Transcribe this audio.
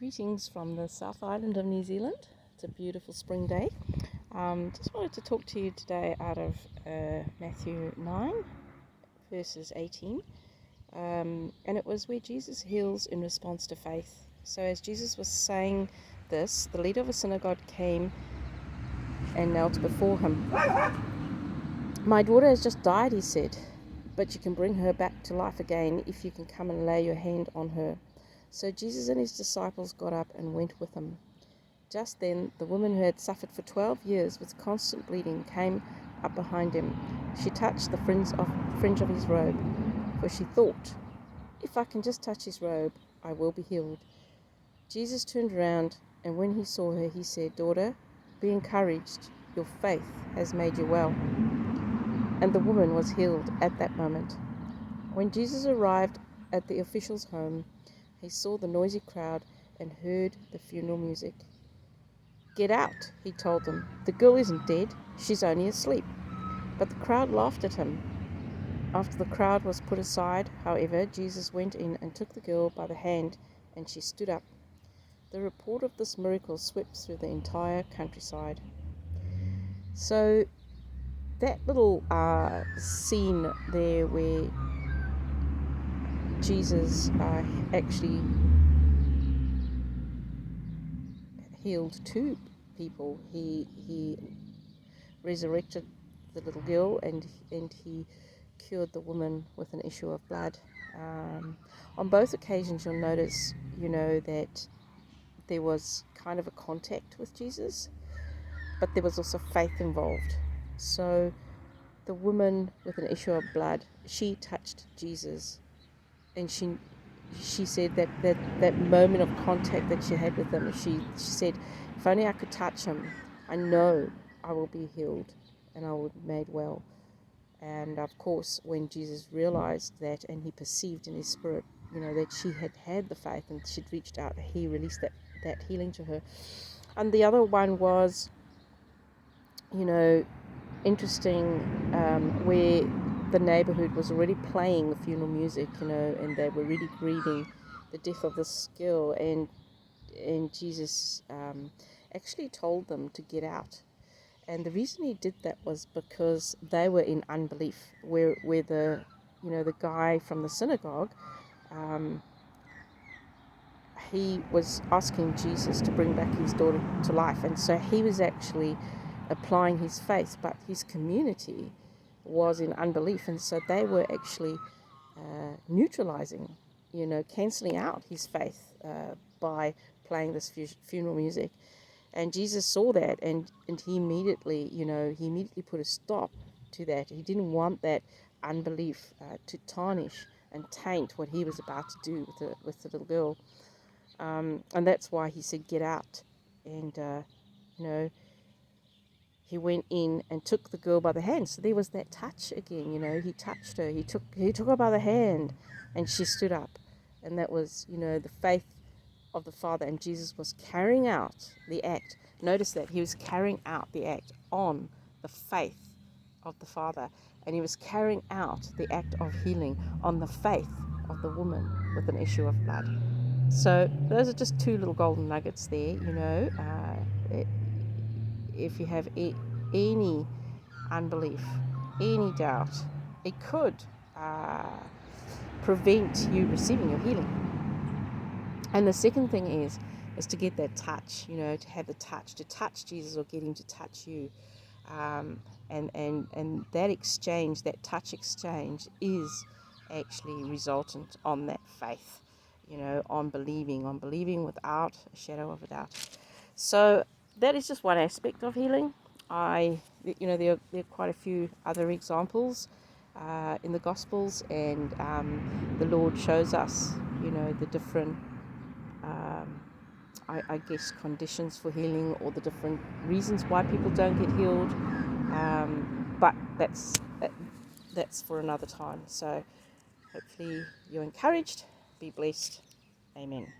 Greetings from the South Island of New Zealand. It's a beautiful spring day. Just wanted to talk to you today out of Matthew 9, verses 18. And it was where Jesus heals in response to faith. So as Jesus was saying this, the leader of a synagogue came and knelt before him. "My daughter has just died," he said, "but you can bring her back to life again if you can come and lay your hand on her." So Jesus and his disciples got up and went with him. Just then, the woman who had suffered for 12 years with constant bleeding came up behind him. She touched the fringe of his robe, for she thought, "If I can just touch his robe, I will be healed." Jesus turned around, and when he saw her, he said, "Daughter, be encouraged. Your faith has made you well." And the woman was healed at that moment. When Jesus arrived at the official's home, he saw the noisy crowd and heard the funeral music. "Get out," he told them. "The girl isn't dead, she's only asleep." But the crowd laughed at him. After the crowd was put aside, however, Jesus went in and took the girl by the hand, and she stood up. The report of this miracle swept through the entire countryside. So that little scene there where Jesus actually healed two people. He resurrected the little girl, and he cured the woman with an issue of blood. On both occasions, you'll notice, that there was kind of a contact with Jesus, but there was also faith involved. So the woman with an issue of blood, she touched Jesus, and she said that moment of contact that she had with him, she said, "If only I could touch him, I know I will be healed and I will be made well." And of course, when Jesus realized that and he perceived in his spirit, that she had the faith and she'd reached out, he released that healing to her. And the other one was, interesting, where the neighborhood was already playing the funeral music, and they were really grieving the death of this girl, and Jesus actually told them to get out. And the reason he did that was because they were in unbelief, where the the guy from the synagogue, he was asking Jesus to bring back his daughter to life, and so he was actually applying his faith, but his community was in unbelief, and so they were actually neutralizing, canceling out his faith by playing this funeral music. And Jesus saw that, and he immediately put a stop to that. He didn't want that unbelief to tarnish and taint what he was about to do with the little girl. And that's why he said, "Get out." And he went in and took the girl by the hand. So there was that touch again. He touched her. He took her by the hand, and she stood up. And that was, the faith of the Father. And Jesus was carrying out the act. Notice that he was carrying out the act on the faith of the Father, and he was carrying out the act of healing on the faith of the woman with an issue of blood. So those are just two little golden nuggets there. If you have any unbelief, any doubt, it could prevent you receiving your healing. And the second thing is to get that touch, to have the touch, to touch Jesus or get him to touch you. And that exchange, that touch exchange, is actually resultant on that faith, on believing without a shadow of a doubt. So that is just one aspect of healing. There are quite a few other examples in the Gospels, and the Lord shows us, the different I guess conditions for healing, or the different reasons why people don't get healed, but that's for another time. So hopefully you're encouraged. Be blessed. Amen.